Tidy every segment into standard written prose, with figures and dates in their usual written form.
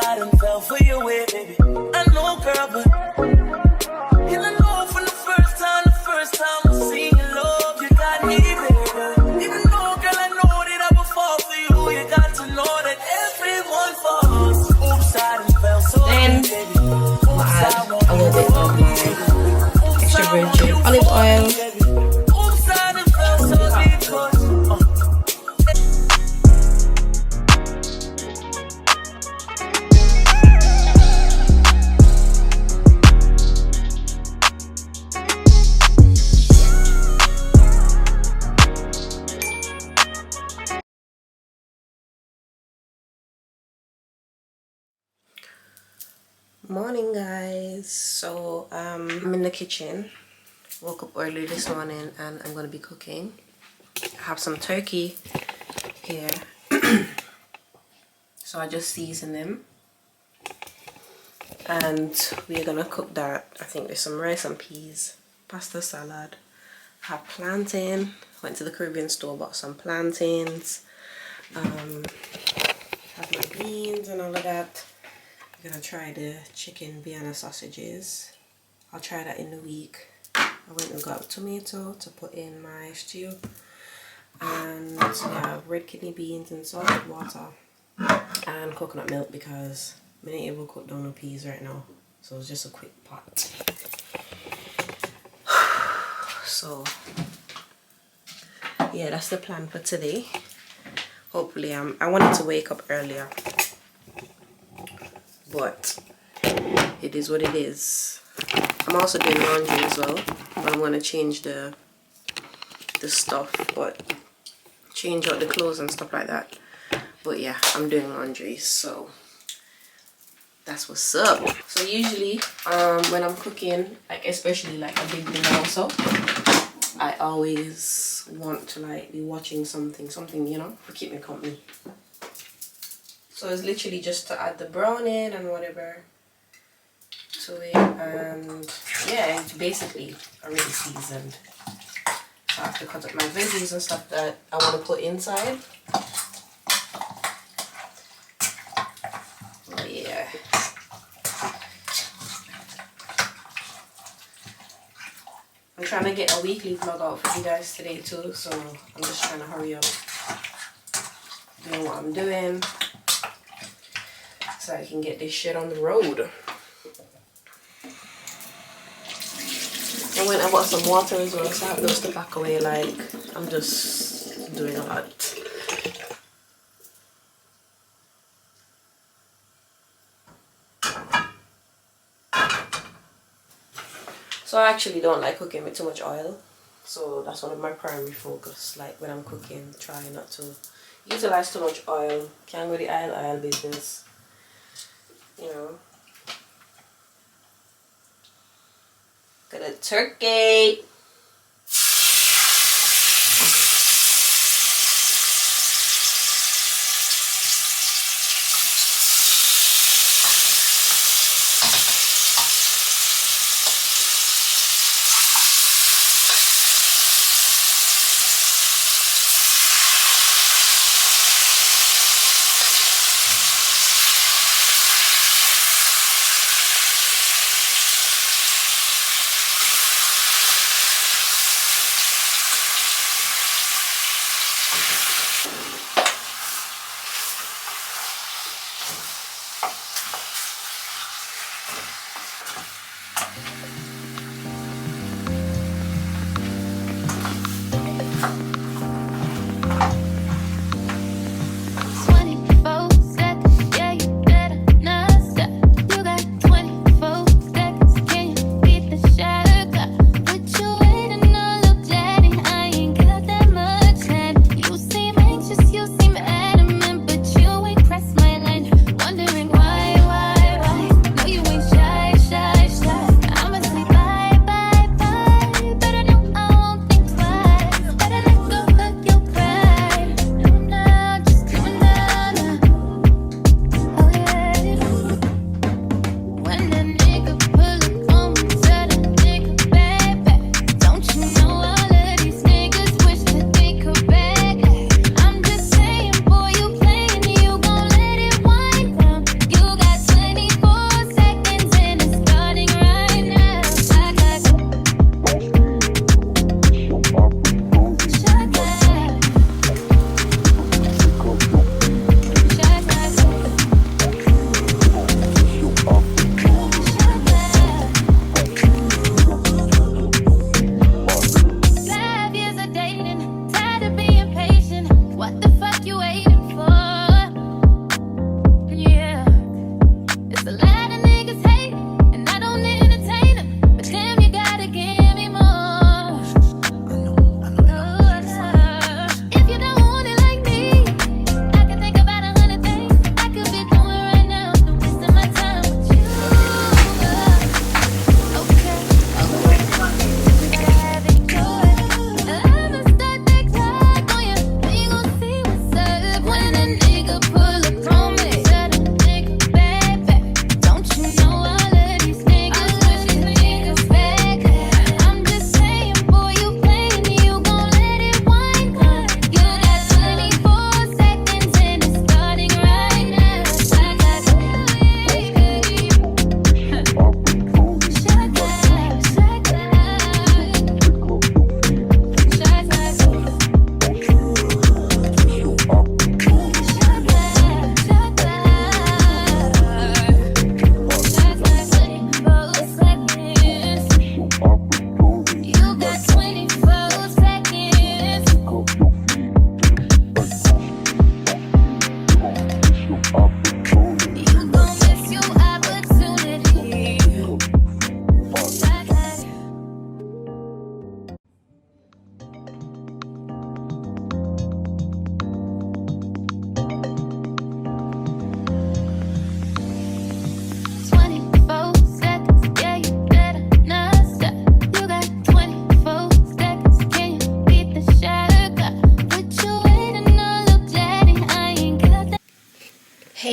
side and fell for your way, baby. I know, girl, but and I know from the first time I seen your love, you got me, baby. Even though, girl, I know that I will fall for you, you got to know that everyone falls. Oops, I done fell so Then baby. I'll add a little bit of my extra virgin olive oil. Oops, I done fell so deep, 'cause, Morning, guys. So I'm in the kitchen. Woke up early this morning and I'm gonna be cooking. I have some turkey here. So I just season them and we're gonna cook that. I think there's some rice and peas, pasta salad. I have plantain. Went to the Caribbean store, bought some plantains. Have my beans and all of that. I'm gonna try the chicken Vienna sausages. I'll try that in the week. I went and got tomato to put in my stew, and yeah, red kidney beans and salted water and coconut milk because I'm not able to cook down the peas right now, so it's just a quick pot. So yeah, that's the plan for today. Hopefully I wanted to wake up earlier, but it is what it is. I'm also doing laundry as well, but I'm gonna change the stuff, but change out the clothes and stuff like that. But yeah, I'm doing laundry, so that's what's up. So usually when I'm cooking, like especially like a big dinner also, I always want to like be watching something, you know, to keep me company. So it's literally just to add the brown in and whatever to it, and yeah, it's basically already seasoned. So I have to cut up my veggies and stuff that I want to put inside. Oh yeah. I'm trying to get a weekly vlog out for you guys today too, so I'm just trying to hurry up doing what I'm doing so I can get this shit on the road. I went and bought some water as well, so I have those to pack away. Like, I'm just doing a lot. So I actually don't like cooking with too much oil. So that's one of my primary focus. Like when I'm cooking, try not to utilize too much oil. Can't go the oil business, you know. Got a turkey.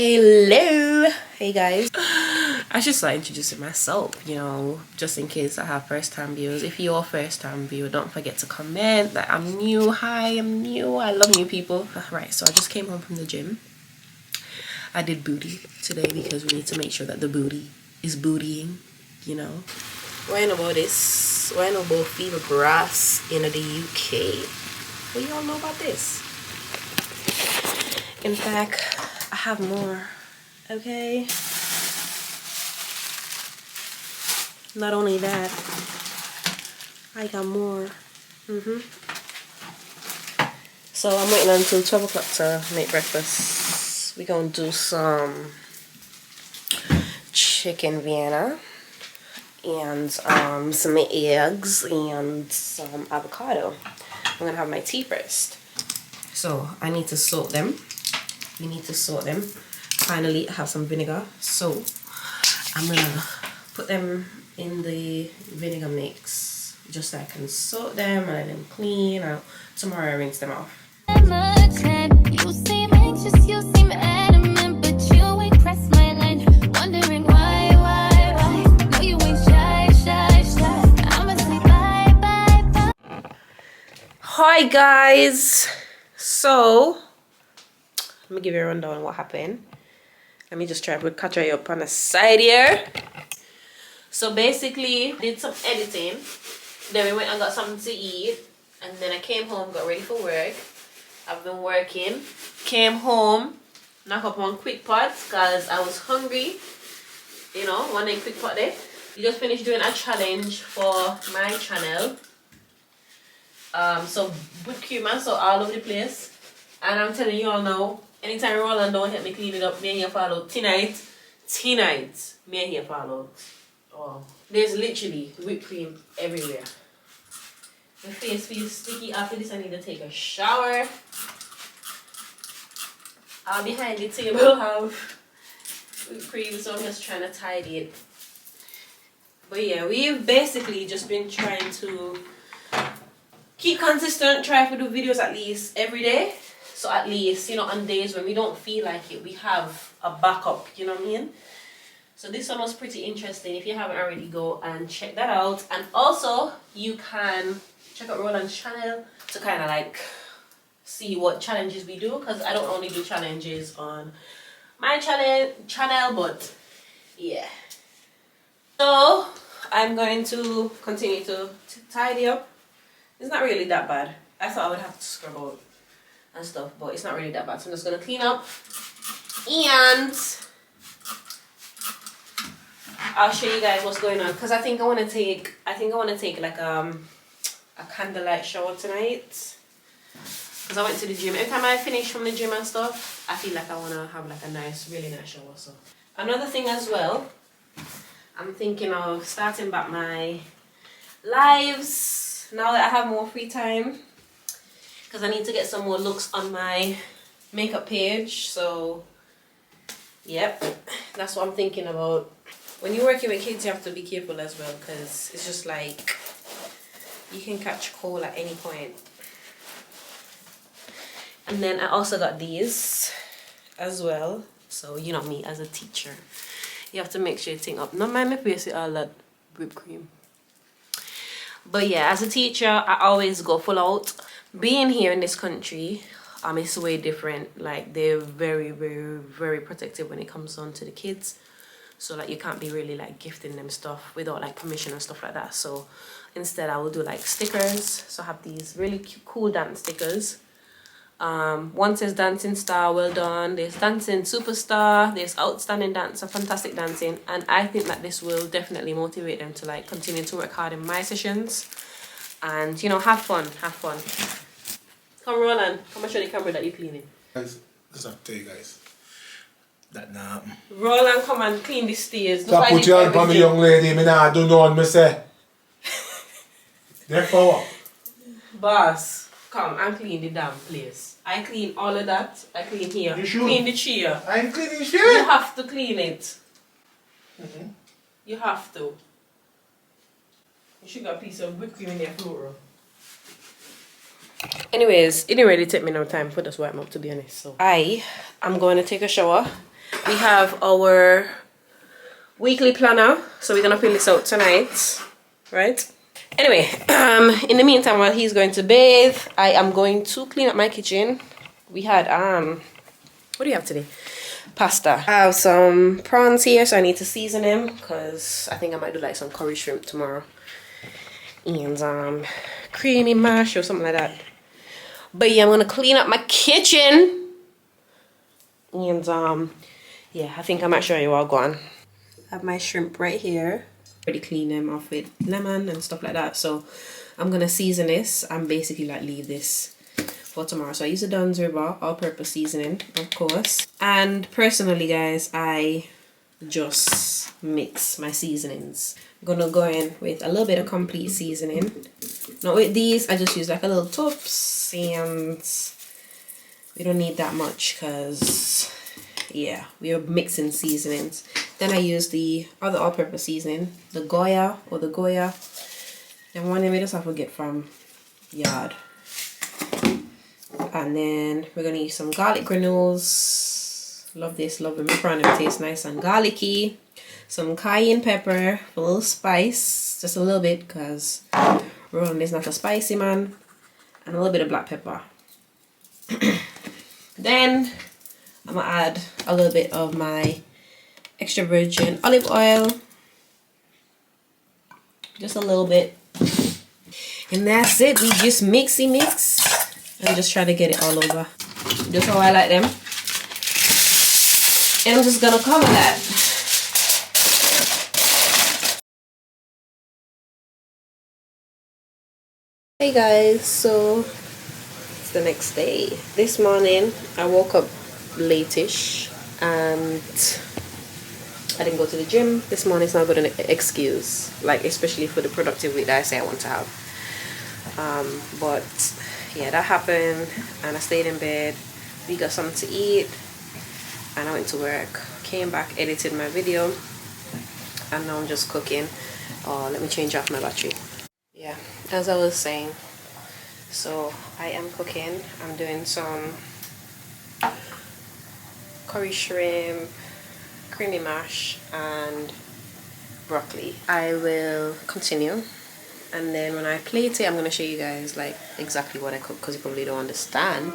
Hello, hey guys. I should start introducing myself, you know, just in case I have first time viewers. If you're a first time viewer, don't forget to comment that I'm new. Hi, I'm new. I love new people. Right, so I just came home from the gym. I did booty today because we need to make sure that the booty is bootying, you know. Why know about this? Why know about fever brass in the UK? What y'all know about this? In fact, I have more. Okay. Not only that, I got more. So I'm waiting until 12 o'clock to make breakfast. We're gonna do some chicken Vienna and some eggs and some avocado. I'm gonna have my tea first. So I need to soak them. We need to soak them. Finally, I have some vinegar. So I'm gonna put them in the vinegar mix just so I can soak them and let them clean. Tomorrow I rinse them off. You seem anxious, you seem adamant, but you ain't pressed my line. Wondering why? No, you ain't shy. I'ma say bye. Hi guys. So let me give you a rundown on what happened. Let me just try to catch you up on the side here. So basically, did some editing. Then we went and got something to eat. And then I came home, got ready for work. I've been working. Came home, knock up one quick pot because I was hungry. You know, one day quick pot there. We just finished doing a challenge for my channel. So whipped cream and so all over the place. And I'm telling you all now, anytime Roland don't help me clean it up, me and here fall out. Tonight, me and here fall out. Oh, there's literally whipped cream everywhere. My face feels sticky. After this, I need to take a shower. Behind the table have whipped cream, so I'm just trying to tidy it. But yeah, we've basically just been trying to keep consistent, try to do videos at least every day. So at least, you know, on days when we don't feel like it, we have a backup, you know what I mean? So this one was pretty interesting. If you haven't already, go and check that out. And also, you can check out Roland's channel to kind of like see what challenges we do. Because I don't only do challenges on my channel, but yeah. So I'm going to continue to tidy up. It's not really that bad. I thought I would have to scrub out and stuff, but it's not really that bad. So I'm just gonna clean up and I'll show you guys what's going on, because I think I want to take like a candlelight shower tonight, because I went to the gym. Every time I finish from the gym and stuff, I feel like I want to have like a really nice shower. So another thing as well, I'm thinking of starting back my lives now that I have more free time, because I need to get some more looks on my makeup page. So yep, that's what I'm thinking about. When you're working with kids, you have to be careful as well, because it's just like you can catch cold at any point. And then I also got these as well. So you know me as a teacher, you have to make sure you think up. Not mind me face all that whipped cream. But yeah, as a teacher, I always go full out. Being here in this country, it's way different. Like, they're very, very, very protective when it comes on to the kids. So like, you can't be really like gifting them stuff without like permission and stuff like that. So instead, I will do like stickers. So I have these really cool dance stickers. One says dancing star, well done. There's dancing superstar. There's outstanding dancer, fantastic dancing. And I think that this will definitely motivate them to like continue to work hard in my sessions. And you know, have fun. Come Roland, come and show the camera that you're cleaning. Guys, just have to tell you guys that nah. Roland, come and clean the stairs. So put your hand on me, young lady. Me nah do no one, me say. Therefore, boss, come and clean the damn place. I clean all of that. I clean here. You should. Clean the chair. I'm cleaning shit. You have to clean it. You have to. You should got a piece of whipped cream in your floor. Anyways, it didn't really take me no time for this wipe up, to be honest. So I'm going to take a shower. We have our weekly planner, so we're gonna fill this out tonight, right? Anyway, in the meantime, while he's going to bathe, I am going to clean up my kitchen. We had what do you have today? Pasta. I have some prawns here, so I need to season them because I think I might do like some curry shrimp tomorrow and creamy mash or something like that. But yeah, I'm gonna clean up my kitchen and yeah, I think I might show you all gone. I have my shrimp right here. Already clean them off with lemon and stuff like that, so I'm gonna season this and basically like leave this for tomorrow. So I use the Dunn's River all-purpose seasoning, of course, and personally guys, I just mix my seasonings. I'm gonna go in with a little bit of complete seasoning. Not with these, I just use like a little tops, and we don't need that much because yeah, we are mixing seasonings. Then I use the other all-purpose seasoning, the Goya or the Goya. And one of just have to get from yard. And then we're gonna use some garlic granules. Love this, love them. Prawn them taste nice and garlicky. Some cayenne pepper for a little spice, just a little bit because Roland is not a spicy man. And a little bit of black pepper. Then I'm gonna add a little bit of my extra virgin olive oil, just a little bit, and that's it. We just mix and just try to get it all over, just how I like them. And I'm just gonna cover that. Hey guys, so it's the next day. This morning I woke up late-ish and I didn't go to the gym. This morning is not good an excuse, like especially for the productive week that I say I want to have. But yeah, that happened and I stayed in bed. We got something to eat and I went to work, came back, edited my video, and now I'm just cooking. Let me change off my battery. Yeah, as I was saying, so I am cooking. I'm doing some curry shrimp, creamy mash, and broccoli. I will continue, and then when I plate it, I'm going to show you guys like exactly what I cook because you probably don't understand.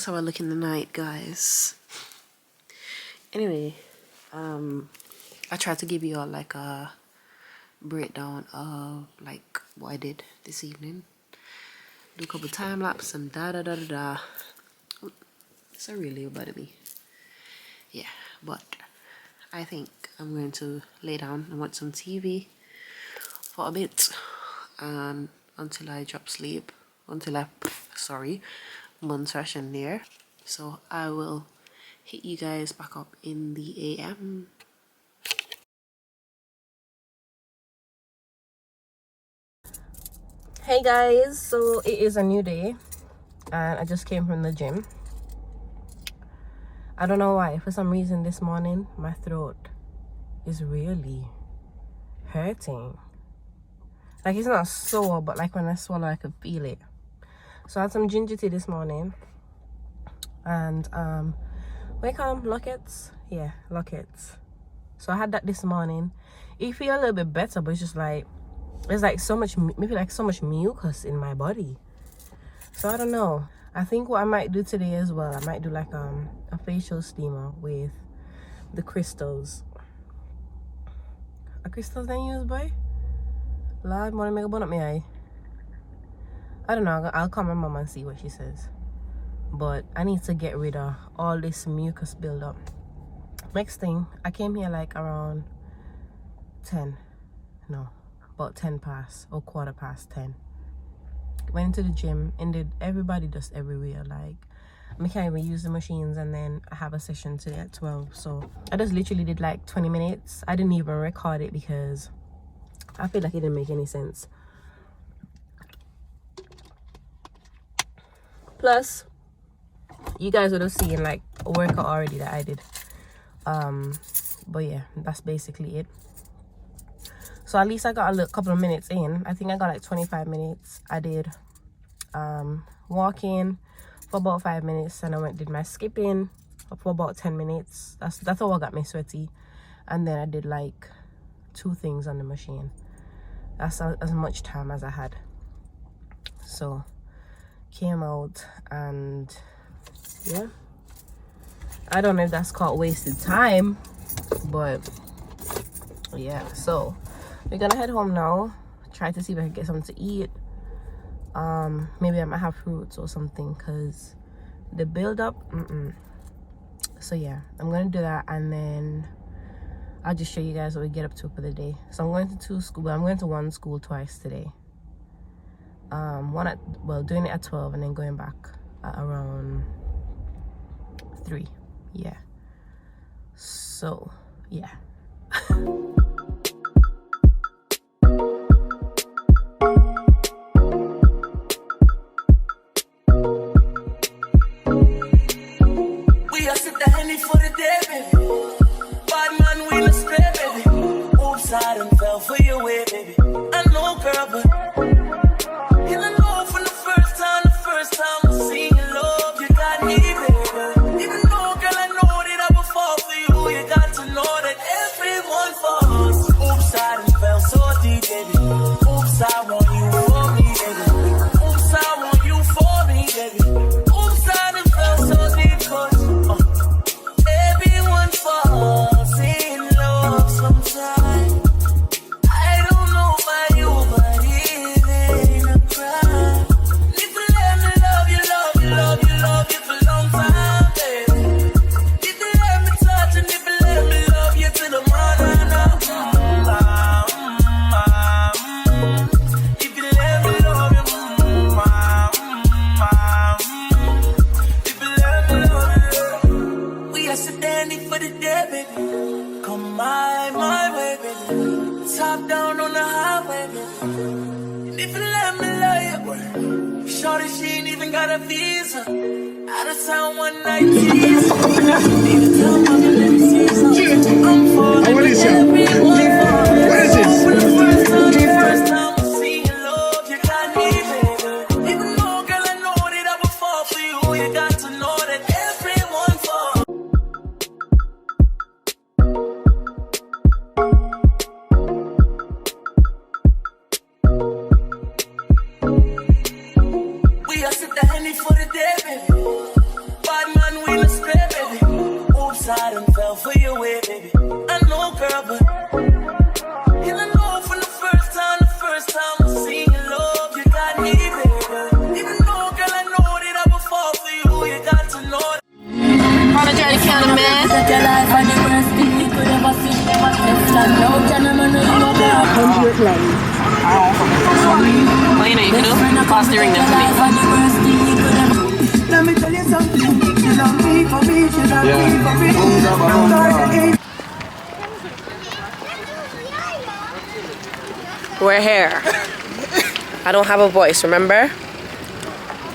How I look in the night, guys. Anyway, I tried to give you all like a breakdown of like what I did this evening. Do a couple time lapse and da da da da da. It's a really about me. Yeah, but I think I'm going to lay down and watch some TV for a bit and until I drop sleep, until I munch in there. So I will hit you guys back up in the AM. Hey guys, so it is a new day and I just came from the gym. I don't know why, for some reason this morning my throat is really hurting. Like, it's not sore, but like when I swallow I could feel it. So I had some ginger tea this morning and what do you call them? Lockets? Yeah, lockets. So I had that this morning. It feel a little bit better, but it's just like, there's like so much, maybe like so much mucus in my body. So I don't know. I think what I might do today as well, I might do like a facial steamer with the crystals. Are crystals they use, boy? Lord, wanna make a bun up my eye. I don't know. I'll call my mom and see what she says. But I need to get rid of all this mucus buildup. Next thing, I came here like around 10. No, about 10 past or quarter past 10. Went to the gym and did everybody just everywhere. Like, I can't even use the machines, and then I have a session today at 12. So I just literally did like 20 minutes. I didn't even record it because I feel like it didn't make any sense. Plus, you guys would have seen like a workout already that I did. But yeah, that's basically it. So at least I got a couple of minutes in. I think I got like 25 minutes. I did walking for about 5 minutes, and I did my skipping for about 10 minutes. That's all what got me sweaty. And then I did like 2 things on the machine. That's as much time as I had. So came out, and yeah, I don't know if that's called wasted time, but yeah. So we're gonna head home now, try to see if I can get something to eat. Maybe I might have fruits or something, because the build up, so yeah, I'm gonna do that, and then I'll just show you guys what we get up to for the day. So I'm going to 2 schools. I'm going to 1 school twice today. Doing it at 12 and then going back at around 3. Yeah. So yeah. We are sit the Henny for the day, baby. Bad man, we not stray, baby. Oops, I done fell for your way, baby. I know, girl, but you don't know from the first time I seen your love, you got me, baby. Even though, girl, I know that I will fall for you, you got to know that everyone falls. Oops, I done fell so deep, baby. Oops, I want you for me, baby. Oops, I want you for me, baby. Oops, I done fell so deep, cause everyone falls in love sometimes. I don't know about you, but it ain't a crime. If you let me love you, love you, love you, love you for a long time, baby. If you let me touch and if you let me love you till the morning, if you let me love you, if you let me love you, we are standing for the day, baby. Come my way, baby. Top down on the highway, baby. And if you let me love you, shorty, she ain't even got a visa. Out of town one night, tease. Even tell mama, let me see something. I'm falling What is it? everyone falling. What is this? For the first time I see your love, you got me, baby. Even though, girl, I know that I will fall for you, you got to know that everyone falls. We are sit the Henny for the day, baby. Bad man, we not stray, baby. Oops, I done fell for your way, baby. I know, girl, but you don't know from the first time I seen your love, you got me, baby. Even though, girl, I know that I will fall for you, you got to know that. On the journey, count a man. Set your life on the worst thing you could ever see. Stand out and I'm gonna you know better. Well, you know, you can do pause the ring then for me. Life on the worst thing you could ever. Let me tell you something. You love me for me. We're here. I don't have a voice, remember?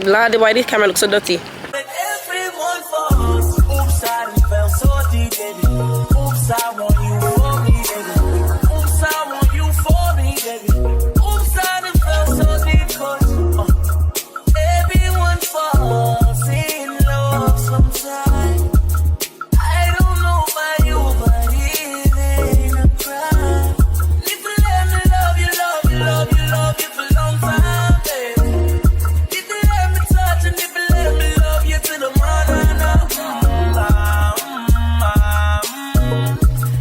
Lord, why this camera looks so dirty? Everyone falls. Oops, I done fell so deep, baby. Oops, I want you for me, baby. Oops, I want you for me, baby. Oops, I done fell so deep, 'cause everyone falls in love sometime. I don't know about you, but it ain't a crime. If you let me love you, love you, love you, love you for a long time, baby. If you let me touch and if you let me love you to the morning,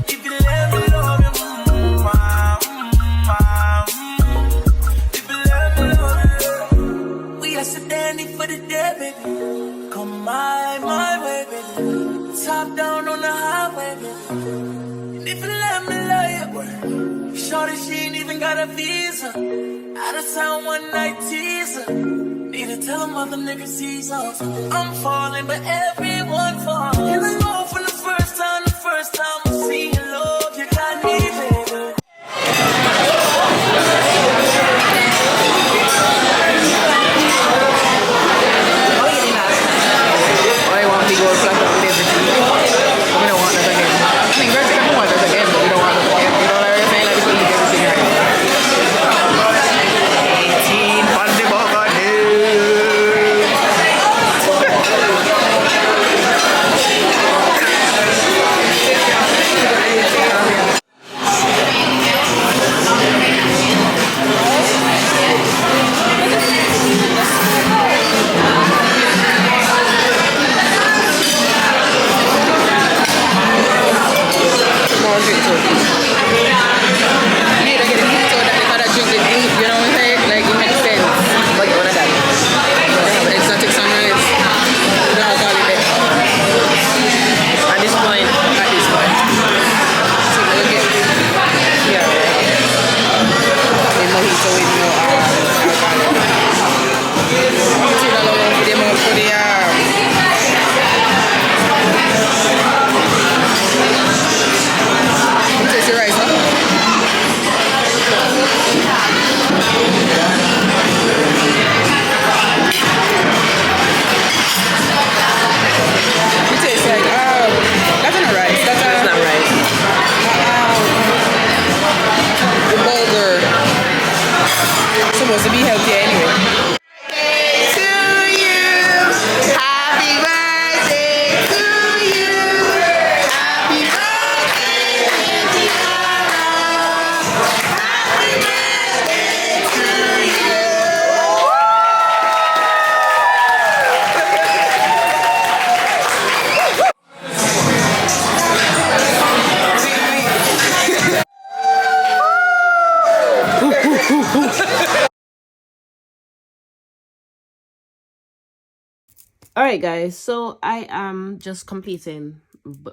if you let me love you, if you let me love you, we are standing for the day, baby. Come my way, baby. Top down on the highway, baby. And if you let me love you, shorty, she ain't even got a visa. Out of town one night teaser. Need to tell them other niggas he's off. I'm falling, but everyone falls. And I know from the first time I see your love, you got me, baby. I want to go flat on everything. We don't want that again. I mean, girls don't want that again, but we don't want that again. You know what I'm saying? Like, we leave everything right. 18 on the bugger hill. More drink too. You need to get a drink so that if I drink it, you know what I'm saying? Like, it makes sense. But you want to die. Exotic sunrise. No, I'll call it there. At this point. At this point. So, we'll get here. The mojito with no alcohol. $2 for them all for the taste your rice, huh? It tastes like, that's not rice. It's not right. The bulgur. Supposed to be healthy anyway. To you, happy birthday to you, happy birthday, Kieara, happy birthday to you. Alright guys, so I am just completing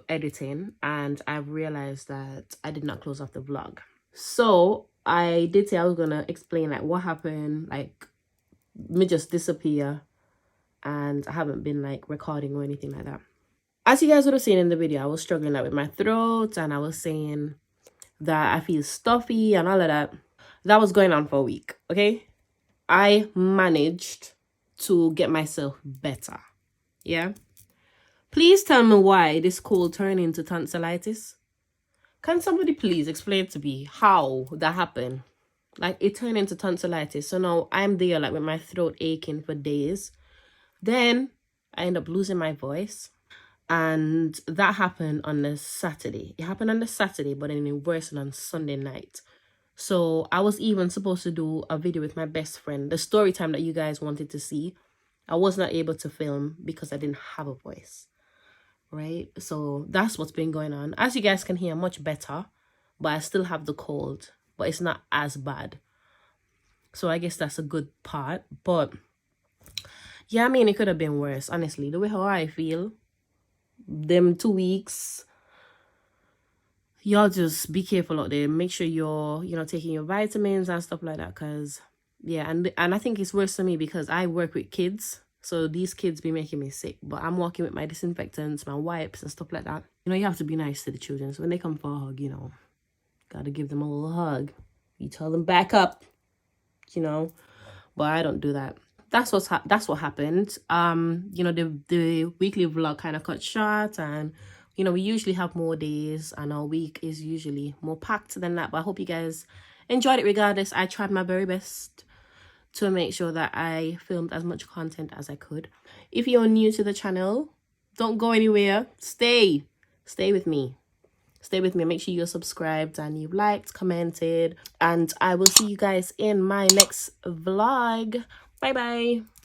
editing and I've realized that I did not close off the vlog. So I did say I was gonna explain like what happened, like me just disappear, and I haven't been like recording or anything like that. As you guys would have seen in the video, I was struggling like with my throat and I was saying that I feel stuffy and all of that. That was going on for a week, okay? I managed to get myself better. Yeah. Please tell me why this cold turned into tonsillitis. Can somebody please explain to me how that happened? Like it turned into tonsillitis. So now I'm there like with my throat aching for days. Then I end up losing my voice. And that happened on the Saturday. It happened on the Saturday, but then it worsened on Sunday night. So I was even supposed to do a video with my best friend. The story time that you guys wanted to see. I was not able to film because I didn't have a voice, right? So that's what's been going on. As you guys can hear, much better, but I still have the cold, but it's not as bad. So I guess that's a good part. But yeah, I mean, it could have been worse, honestly. The way how I feel, them 2 weeks, y'all just be careful out there. Make sure you're, taking your vitamins and stuff like that, because yeah, and I think it's worse for me because I work with kids. So these kids be making me sick. But I'm walking with my disinfectants, my wipes and stuff like that. You know, you have to be nice to the children. So when they come for a hug, you know, gotta give them a little hug. You tell them back up, you know. But I don't do that. That's what happened. You know, the weekly vlog kind of cut short, and you know, we usually have more days and our week is usually more packed than that. But I hope you guys enjoyed it regardless. I tried my very best to make sure that I filmed as much content as I could. If you're new to the channel, don't go anywhere. Stay with me. Stay with me. Make sure you're subscribed and you've liked, commented, and I will see you guys in my next vlog. Bye bye.